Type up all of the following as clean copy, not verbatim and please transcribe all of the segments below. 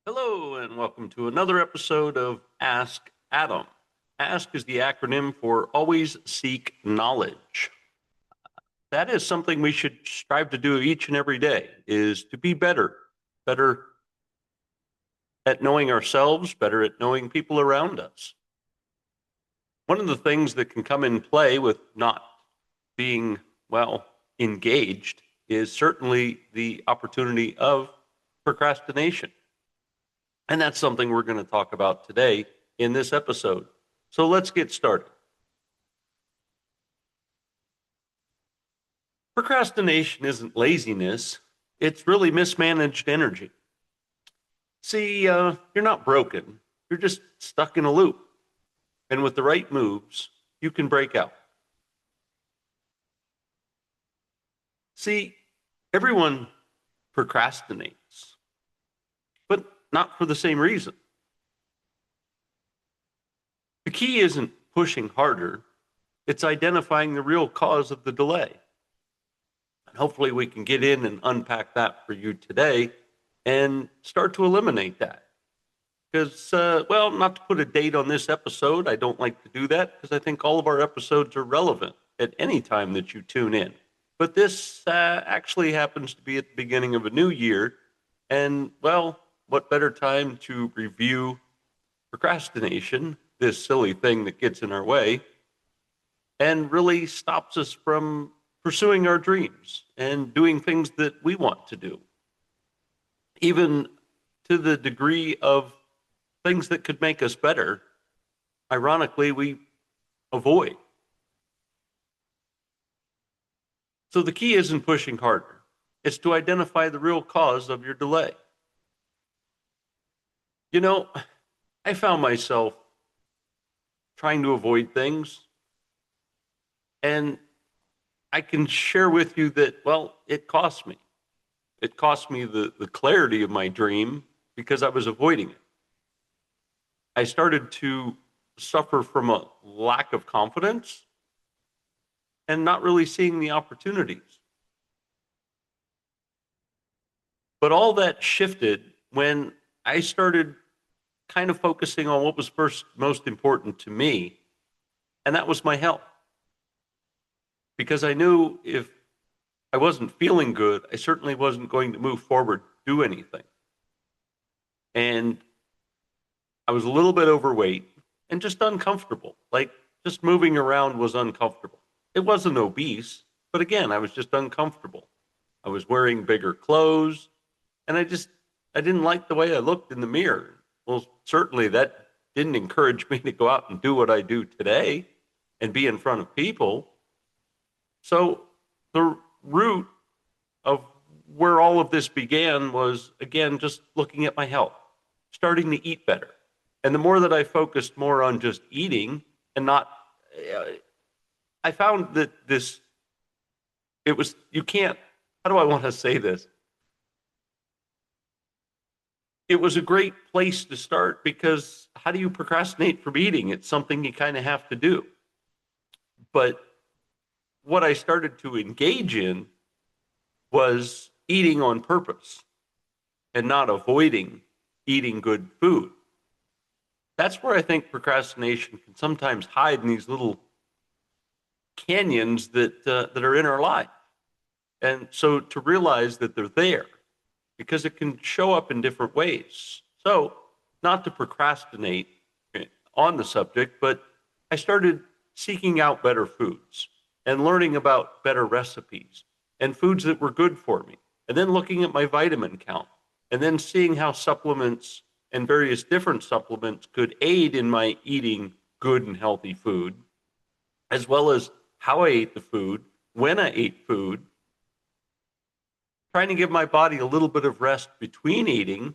Hello, and welcome to another episode of Ask Adam. Ask is the acronym for Always Seek Knowledge. That is something we should strive to do each and every day, is to be better at knowing ourselves, better at knowing people around us. One of the things that can come in play with not being, engaged is certainly the opportunity of procrastination. And that's something we're going to talk about today in this episode. So let's get started. Procrastination isn't laziness, it's really mismanaged energy. See, you're not broken, you're just stuck in a loop. And with the right moves, you can break out. See, everyone procrastinates, but not for the same reason. The key isn't pushing harder, it's identifying the real cause of the delay. And hopefully, we can get in and unpack that for you today and start to eliminate that. Because, not to put a date on this episode, I don't like to do that because I think all of our episodes are relevant at any time that you tune in. But this actually happens to be at the beginning of a new year. And, what better time to review procrastination, this silly thing that gets in our way, and really stops us from pursuing our dreams and doing things that we want to do, even to the degree of things that could make us better. Ironically, we avoid. So the key isn't pushing harder. It's to identify the real cause of your delay. You know, I found myself trying to avoid things, and I can share with you that, it cost me. It cost me the clarity of my dream because I was avoiding it. I started to suffer from a lack of confidence and not really seeing the opportunities. But all that shifted when I started kind of focusing on what was first most important to me, and that was my health. Because I knew if I wasn't feeling good, I certainly wasn't going to move forward, do anything. And I was a little bit overweight and just uncomfortable. Like, just moving around was uncomfortable. It wasn't obese, but again, I was just uncomfortable. I was wearing bigger clothes, and I didn't like the way I looked in the mirror. Well, certainly that didn't encourage me to go out and do what I do today and be in front of people. So the root of where all of this began was, again, just looking at my health, starting to eat better. And the more that I focused more on just eating and not, I found that you can't, how do I want to say this? It was a great place to start because how do you procrastinate from eating? It's something you kind of have to do. But what I started to engage in was eating on purpose and not avoiding eating good food. That's where I think procrastination can sometimes hide in these little canyons that are in our life. And so to realize that they're there, because it can show up in different ways. So not to procrastinate on the subject, but I started seeking out better foods and learning about better recipes and foods that were good for me. And then looking at my vitamin count and then seeing how supplements and various different supplements could aid in my eating good and healthy food, as well as how I ate the food, when I ate food, trying to give my body a little bit of rest between eating,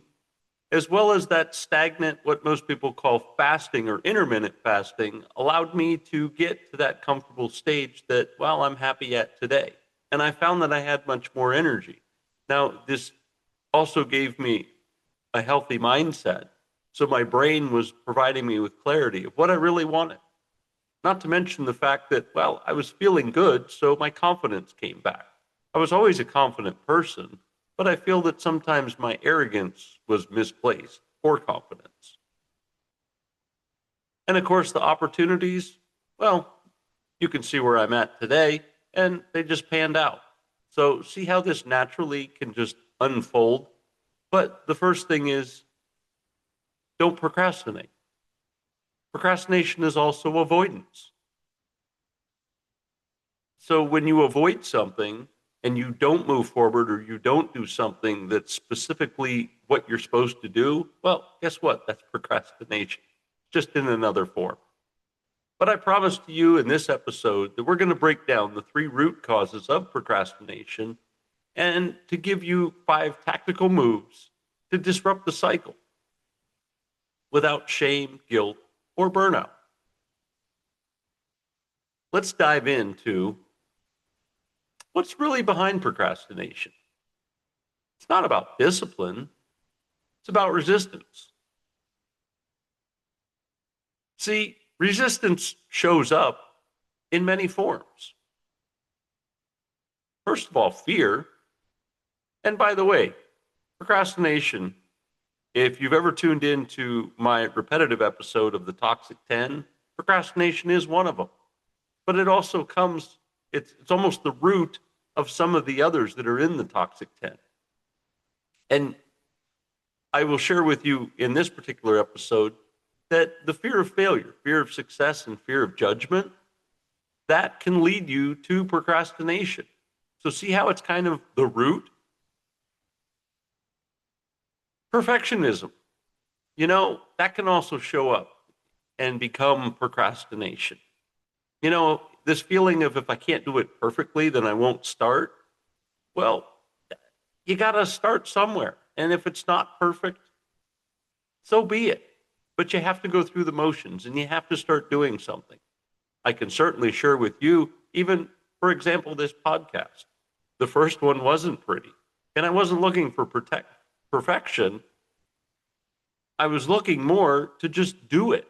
as well as that stagnant, what most people call fasting or intermittent fasting, allowed me to get to that comfortable stage that, I'm happy at today. And I found that I had much more energy. Now, this also gave me a healthy mindset. So my brain was providing me with clarity of what I really wanted. Not to mention the fact that, I was feeling good, so my confidence came back. I was always a confident person, but I feel that sometimes my arrogance was misplaced or confidence. And of course, the opportunities, well, you can see where I'm at today, and they just panned out. So, see how this naturally can just unfold? But the first thing is don't procrastinate. Procrastination is also avoidance. So, when you avoid something and you don't move forward or you don't do something that's specifically what you're supposed to do, well, guess what? That's procrastination, just in another form. But I promise to you in this episode that we're going to break down the 3 root causes of procrastination and to give you 5 tactical moves to disrupt the cycle without shame, guilt, or burnout. Let's dive into what's really behind procrastination. It's not about discipline, it's about resistance. See, resistance shows up in many forms. First of all, fear. And by the way, procrastination, if you've ever tuned into my repetitive episode of the Toxic 10, procrastination is one of them. But it also comes, it's almost the root of some of the others that are in the Toxic 10. And I will share with you in this particular episode that the fear of failure, fear of success, and fear of judgment, that can lead you to procrastination. So see how it's kind of the root? Perfectionism, that can also show up and become procrastination. This feeling of if I can't do it perfectly, then I won't start. Well, you got to start somewhere. And if it's not perfect, so be it. But you have to go through the motions and you have to start doing something. I can certainly share with you, even, for example, this podcast. The first one wasn't pretty. And I wasn't looking for perfection. I was looking more to just do it.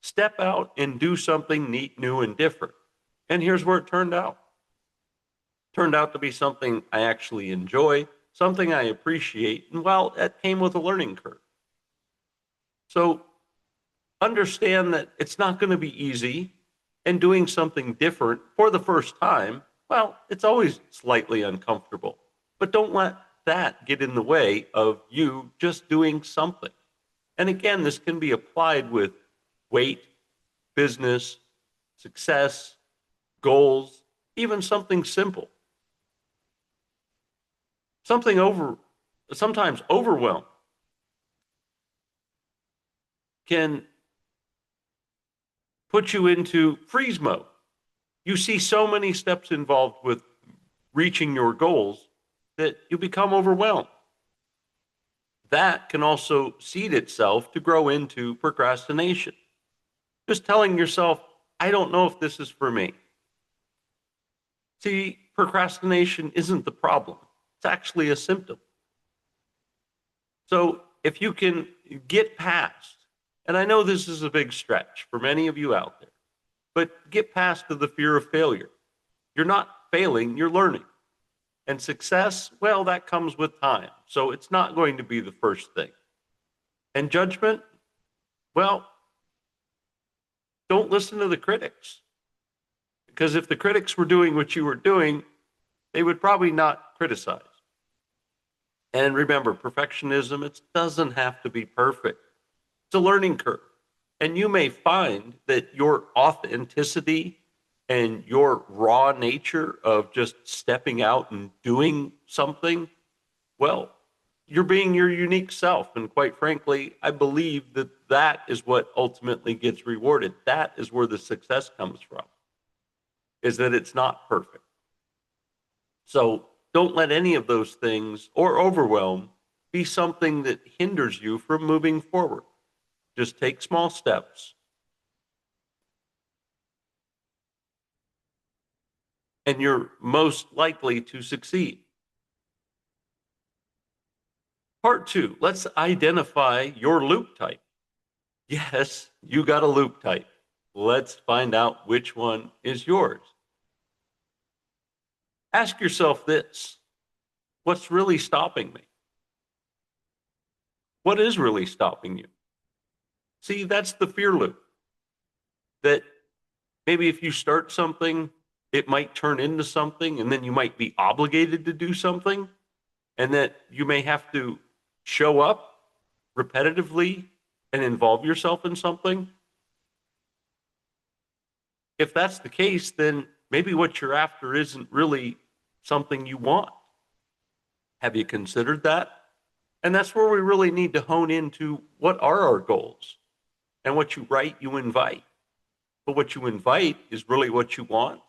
Step out and do something neat, new, and different. And here's where it turned out. Turned out to be something I actually enjoy, something I appreciate, and well, that came with a learning curve. So understand that it's not going to be easy, and doing something different for the first time, well, it's always slightly uncomfortable. But don't let that get in the way of you just doing something. And again, this can be applied with weight, business, success, goals, even something simple. Sometimes overwhelm can put you into freeze mode. You see so many steps involved with reaching your goals that you become overwhelmed. That can also seed itself to grow into procrastination. Just telling yourself, I don't know if this is for me. See, procrastination isn't the problem. It's actually a symptom. So if you can get past, and I know this is a big stretch for many of you out there, but get past the fear of failure. You're not failing, you're learning. And success, well, that comes with time. So it's not going to be the first thing. And judgment, well, don't listen to the critics. Because if the critics were doing what you were doing, they would probably not criticize. And remember, perfectionism, it doesn't have to be perfect. It's a learning curve. And you may find that your authenticity and your raw nature of just stepping out and doing something, well, you're being your unique self. And quite frankly, I believe that that is what ultimately gets rewarded. That is where the success comes from, is that it's not perfect. So don't let any of those things or overwhelm be something that hinders you from moving forward. Just take small steps. And you're most likely to succeed. Part 2, let's identify your loop type. Yes, you got a loop type. Let's find out which one is yours. Ask yourself this: What's really stopping me? What is really stopping you? See, that's the fear loop. That maybe if you start something, it might turn into something, and then you might be obligated to do something, and that you may have to show up repetitively and involve yourself in something. If that's the case, then maybe what you're after isn't really something you want. Have you considered that? And that's where we really need to hone into what are our goals. And what you write, you invite. But what you invite is really what you want.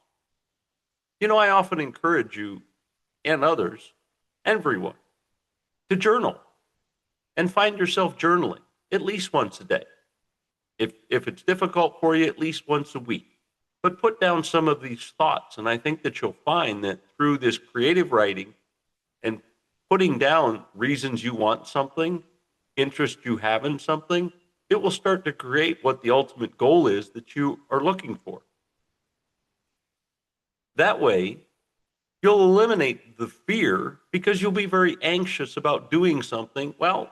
You know, I often encourage you and others, everyone, to journal and find yourself journaling at least once a day. If it's difficult for you, at least once a week. But put down some of these thoughts. And I think that you'll find that through this creative writing and putting down reasons you want something, interest you have in something, it will start to create what the ultimate goal is that you are looking for. That way, you'll eliminate the fear because you'll be very anxious about doing something, well,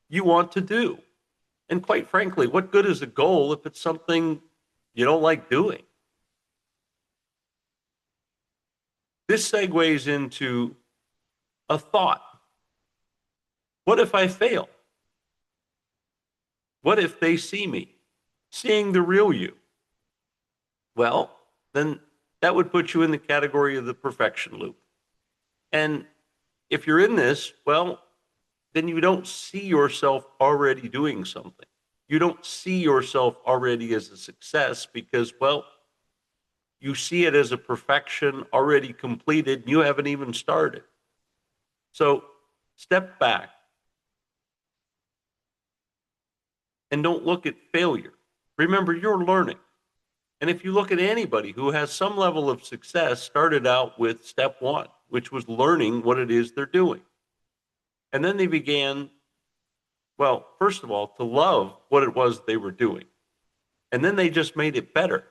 you want to do. And quite frankly, what good is a goal if it's something you don't like doing? This segues into a thought. What if I fail? What if they see me, seeing the real you? Well, then that would put you in the category of the perfection loop. And if you're in this, well, then you don't see yourself already doing something. You don't see yourself already as a success because, well, you see it as a perfection already completed and you haven't even started. So step back and don't look at failure. Remember, you're learning. And if you look at anybody who has some level of success, started out with step one, which was learning what it is they're doing. And then they began, well, first of all, to love what it was they were doing. And then they just made it better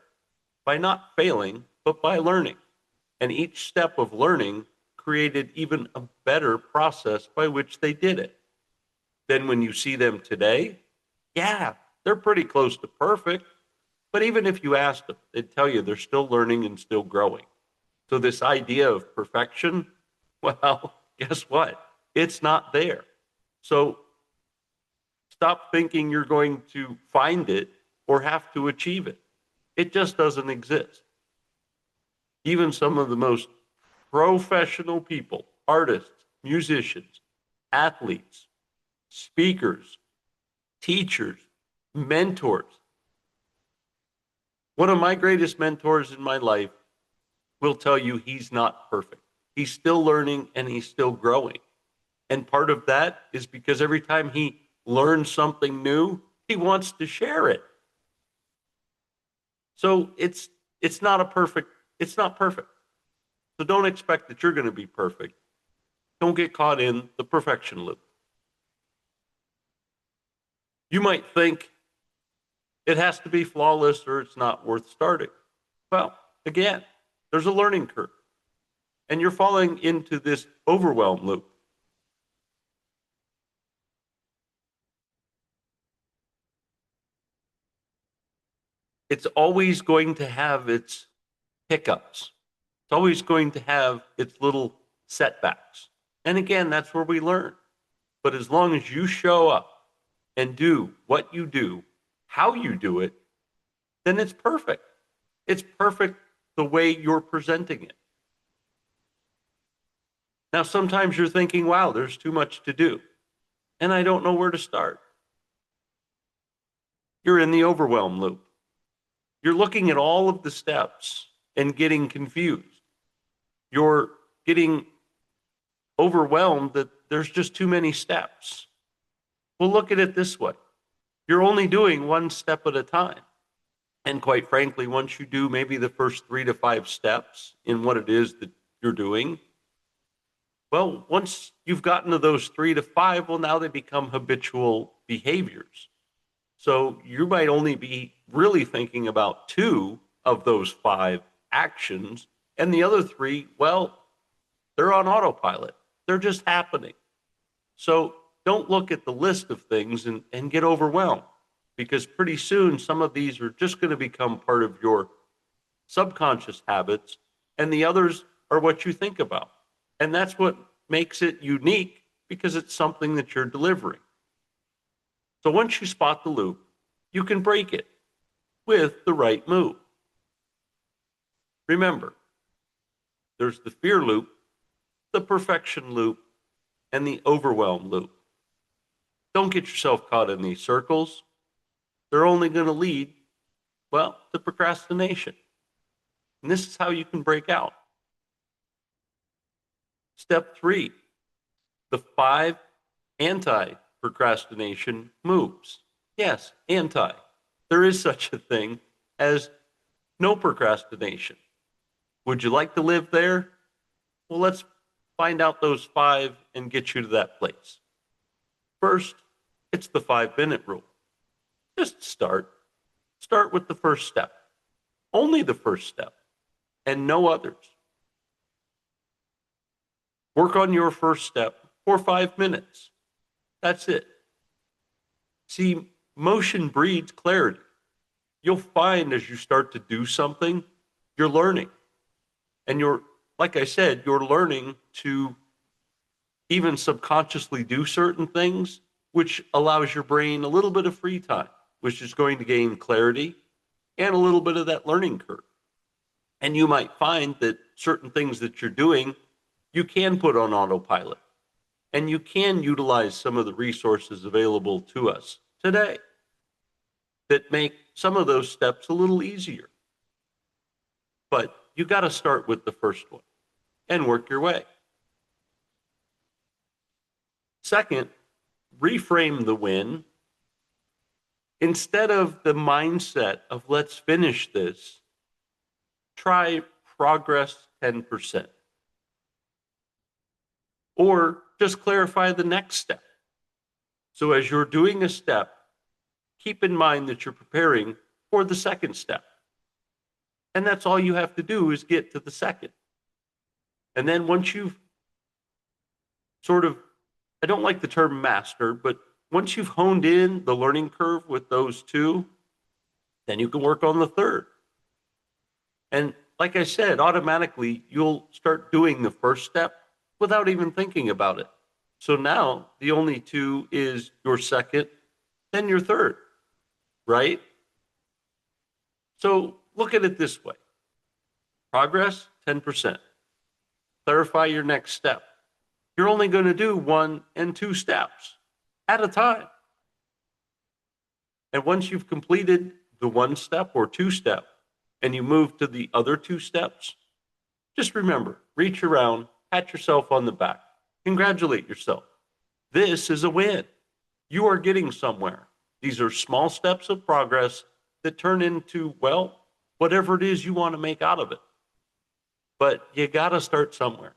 by not failing, but by learning. And each step of learning created even a better process by which they did it. Then when you see them today, yeah, they're pretty close to perfect. But even if you asked them, they'd tell you they're still learning and still growing. So this idea of perfection, well, guess what? It's not there. So stop thinking you're going to find it or have to achieve it. It just doesn't exist. Even some of the most professional people, artists, musicians, athletes, speakers, teachers, mentors. One of my greatest mentors in my life will tell you he's not perfect. He's still learning and he's still growing. And part of that is because every time he learns something new, he wants to share it. So it's not perfect. So don't expect that you're going to be perfect. Don't get caught in the perfection loop. You might think it has to be flawless or it's not worth starting. Well, again, there's a learning curve. And you're falling into this overwhelm loop. It's always going to have its hiccups. It's always going to have its little setbacks. And again, that's where we learn. But as long as you show up and do what you do, how you do it, then it's perfect. It's perfect the way you're presenting it. Now, sometimes you're thinking, wow, there's too much to do, and I don't know where to start. You're in the overwhelm loop. You're looking at all of the steps and getting confused. You're getting overwhelmed that there's just too many steps. Well, look at it this way. You're only doing one step at a time. And quite frankly, once you do maybe the first 3 to 5 steps in what it is that you're doing, well, once you've gotten to those 3 to 5, well, now they become habitual behaviors. So you might only be really thinking about 2 of those 5 actions, and the other 3, well, they're on autopilot. They're just happening. So don't look at the list of things and get overwhelmed, because pretty soon some of these are just going to become part of your subconscious habits, and the others are what you think about. And that's what makes it unique, because it's something that you're delivering. So once you spot the loop, you can break it with the right move. Remember, there's the fear loop, the perfection loop, and the overwhelm loop. Don't get yourself caught in these circles. They're only going to lead, well, to procrastination. And this is how you can break out. Step 3, the 5 anti-procrastination moves. Yes, anti. There is such a thing as no procrastination. Would you like to live there? Well, let's find out those 5 and get you to that place. First, it's the 5-minute rule. Just start. Start with the first step. Only the first step, and no others. Work on your first step for 5 minutes. That's it. See, motion breeds clarity. You'll find as you start to do something, you're learning. And like I said, you're learning to even subconsciously do certain things, which allows your brain a little bit of free time, which is going to gain clarity and a little bit of that learning curve. And you might find that certain things that you're doing, you can put on autopilot, and you can utilize some of the resources available to us today that make some of those steps a little easier. But you got to start with the first one and work your way. Second, reframe the win. Instead of the mindset of let's finish this, try progress 10%. Or just clarify the next step. So as you're doing a step, keep in mind that you're preparing for the second step. And that's all you have to do is get to the second. And then once you've sort of, I don't like the term master, but once you've honed in the learning curve with those 2, then you can work on the third. And like I said, automatically you'll start doing the first step without even thinking about it. So now the only 2 is your second, then your third, right? So look at it this way. Progress, 10%. Clarify your next step. You're only going to do 1 and 2 steps at a time. And once you've completed the 1 step or 2 step and you move to the other 2 steps, just remember, reach around, pat yourself on the back, congratulate yourself. This is a win. You are getting somewhere. These are small steps of progress that turn into, well, whatever it is you want to make out of it. But you got to start somewhere.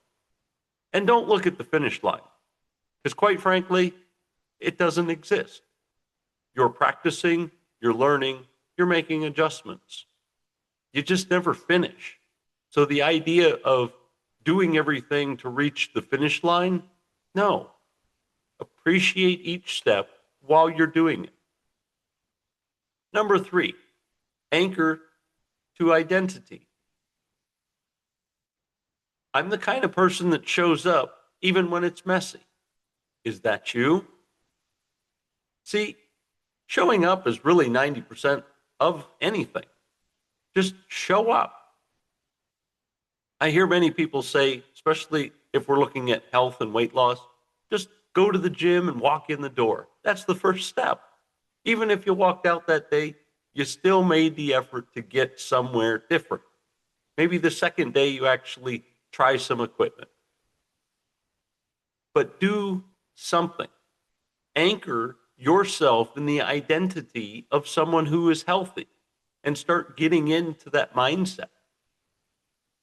And don't look at the finish line, because quite frankly, it doesn't exist. You're practicing, you're learning, you're making adjustments. You just never finish. So the idea of doing everything to reach the finish line, no. Appreciate each step while you're doing it. Number 3, anchor to identity. I'm the kind of person that shows up even when it's messy. Is that you? See, showing up is really 90% of anything. Just show up. I hear many people say, especially if we're looking at health and weight loss, just go to the gym and walk in the door. That's the first step. Even if you walked out that day, you still made the effort to get somewhere different. Maybe the second day you actually try some equipment. But do something. Anchor yourself in the identity of someone who is healthy and start getting into that mindset.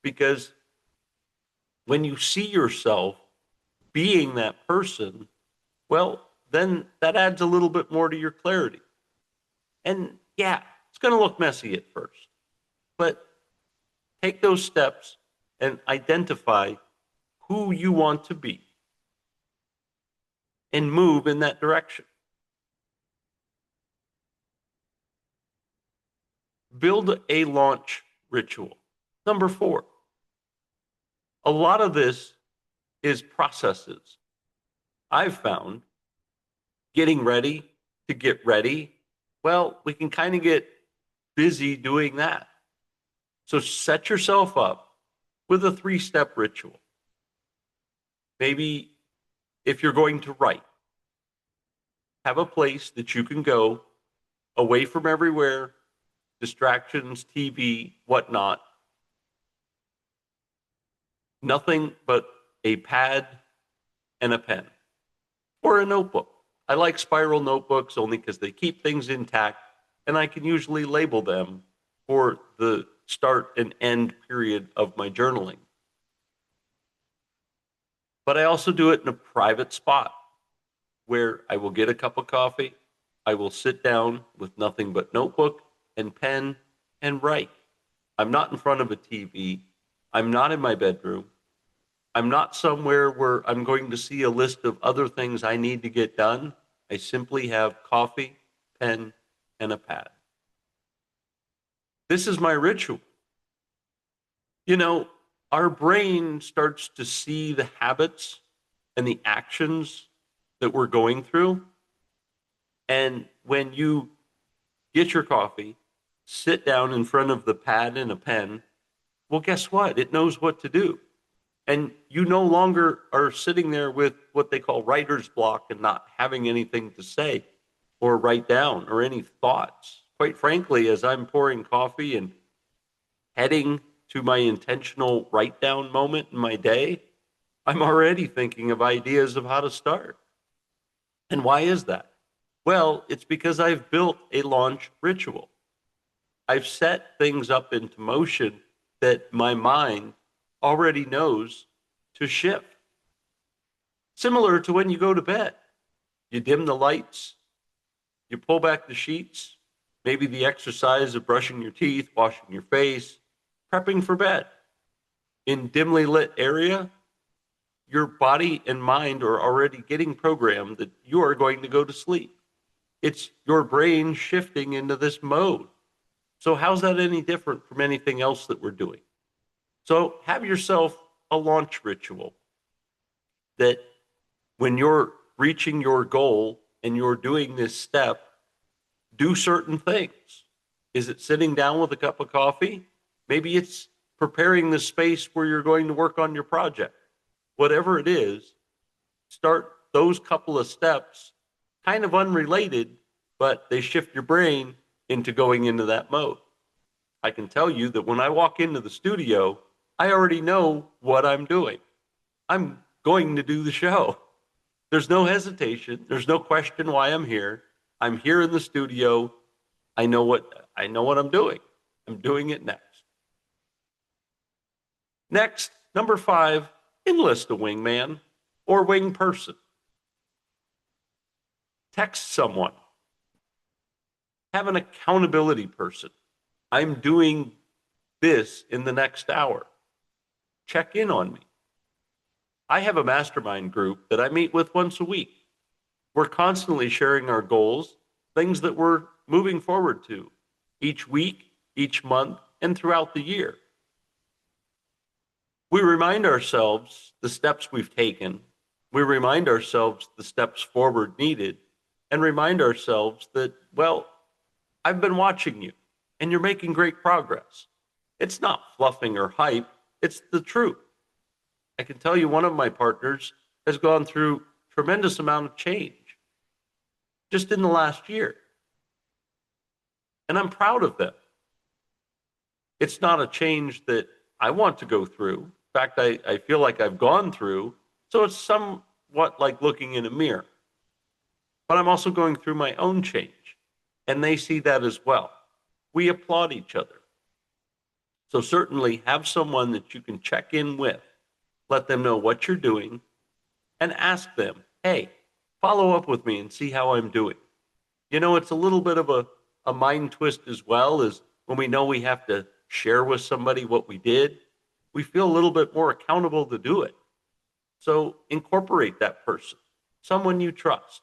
Because when you see yourself being that person, well, then that adds a little bit more to your clarity. And yeah, it's going to look messy at first, but take those steps and identify who you want to be and move in that direction. Build a launch ritual. Number 4, a lot of this is processes. I've found getting ready to get ready, well, we can kind of get busy doing that. So set yourself up with a 3-step ritual. Maybe if you're going to write, have a place that you can go away from everywhere, distractions, TV, whatnot. Nothing but a pad and a pen or a notebook. I like spiral notebooks only because they keep things intact and I can usually label them for the start and end period of my journaling. But I also do it in a private spot where I will get a cup of coffee. I will sit down with nothing but notebook and pen and write. I'm not in front of a TV. I'm not in my bedroom. I'm not somewhere where I'm going to see a list of other things I need to get done. I simply have coffee, pen, and a pad. This is my ritual. You know, our brain starts to see the habits and the actions that we're going through. And when you get your coffee, sit down in front of the pad and a pen, well, guess what? It knows what to do. And you no longer are sitting there with what they call writer's block and not having anything to say or write down or any thoughts. Quite frankly, as I'm pouring coffee and heading to my intentional write down moment in my day, I'm already thinking of ideas of how to start. And why is that? Well, it's because I've built a launch ritual. I've set things up into motion that my mind already knows to shift. Similar to when you go to bed. You dim the lights, you pull back the sheets, maybe the exercise of brushing your teeth, washing your face, prepping for bed. In dimly lit area, your body and mind are already getting programmed that you are going to go to sleep. It's your brain shifting into this mode. So how's that any different from anything else that we're doing? So have yourself a launch ritual that when you're reaching your goal and you're doing this step, do certain things. Is it sitting down with a cup of coffee? Maybe it's preparing the space where you're going to work on your project. Whatever it is, start those couple of steps, kind of unrelated, but they shift your brain into going into that mode. I can tell you that when I walk into the studio, I already know what I'm doing. I'm going to do the show. There's no hesitation. There's no question why I'm here. I'm here in the studio. I know what I'm doing. I'm doing it next. Next, number 5, enlist a wingman or wing person. Text someone. Have an accountability person. I'm doing this in the next hour. Check in on me. I have a mastermind group that I meet with once a week. We're constantly sharing our goals, things that we're moving forward to each week, each month, and throughout the year. We remind ourselves the steps we've taken. We remind ourselves the steps forward needed and remind ourselves that, well, I've been watching you and you're making great progress. It's not fluffing or hype. It's the truth. I can tell you one of my partners has gone through tremendous amount of change just in the last year. And I'm proud of them. It's not a change that I want to go through. In fact, I feel like I've gone through. So it's somewhat like looking in a mirror. But I'm also going through my own change. And they see that as well. We applaud each other. So certainly have someone that you can check in with. Let them know what you're doing and ask them, hey, follow up with me and see how I'm doing. You know, it's a little bit of a mind twist as well as when we know we have to share with somebody what we did, we feel a little bit more accountable to do it. So incorporate that person. someone you trust,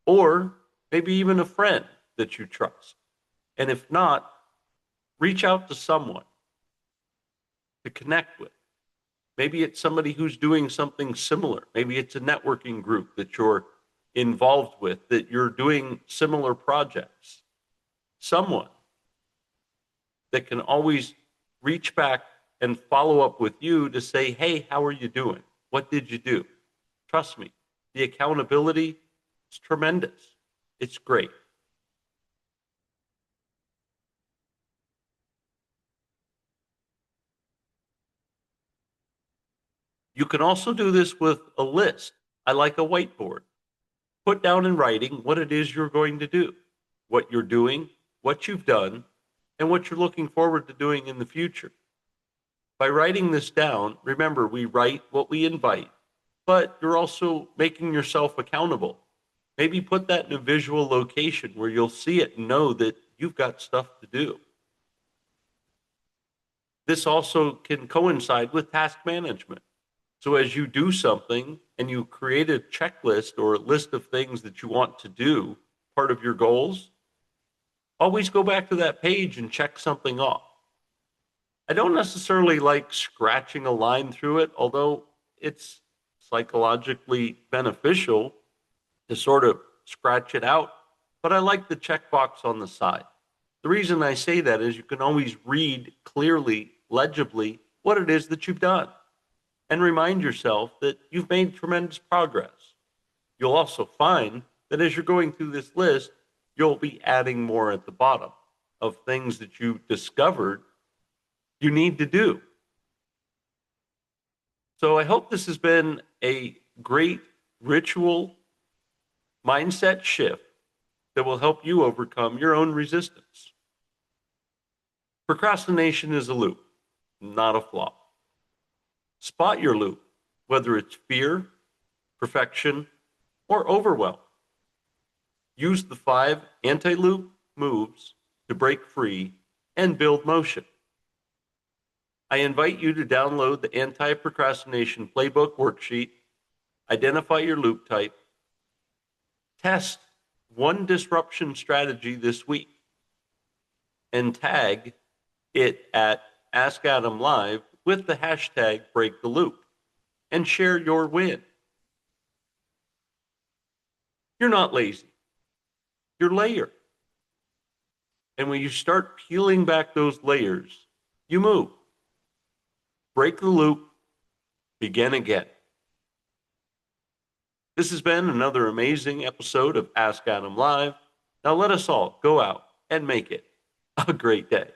or maybe even a friend that you trust. And if not, reach out to someone to connect with. Maybe it's somebody who's doing something similar. Maybe it's a networking group that you're involved with, that you're doing similar projects. Someone that can always reach back and follow up with you to say, hey, how are you doing? What did you do? Trust me, the accountability is tremendous. It's great. You can also do this with a list. I like a whiteboard. Put down in writing what it is you're going to do, what you're doing, what you've done, and what you're looking forward to doing in the future. By writing this down, remember, we write what we invite, but you're also making yourself accountable. Maybe put that in a visual location where you'll see it and know that you've got stuff to do. This also can coincide with task management. So as you do something and you create a checklist or a list of things that you want to do, part of your goals, always go back to that page and check something off. I don't necessarily like scratching a line through it, although it's psychologically beneficial to sort of scratch it out. But I like the checkbox on the side. The reason I say that is you can always read clearly, legibly, what it is that you've done and remind yourself that you've made tremendous progress. You'll also find that as you're going through this list, you'll be adding more at the bottom of things that you discovered you need to do. So I hope this has been a great ritual mindset shift that will help you overcome your own resistance. Procrastination is a loop, not a flaw. Spot your loop, whether it's fear, perfection, or overwhelm. Use the 5 anti-loop moves to break free and build motion. I invite you to download the anti-procrastination playbook worksheet, identify your loop type, test one disruption strategy this week, and tag it at Ask Adam Live with the hashtag Break the Loop and share your win. You're not lazy. You're layered. And when you start peeling back those layers, you move. Break the loop, begin again. This has been another amazing episode of Ask Adam Live. Now let us all go out and make it a great day.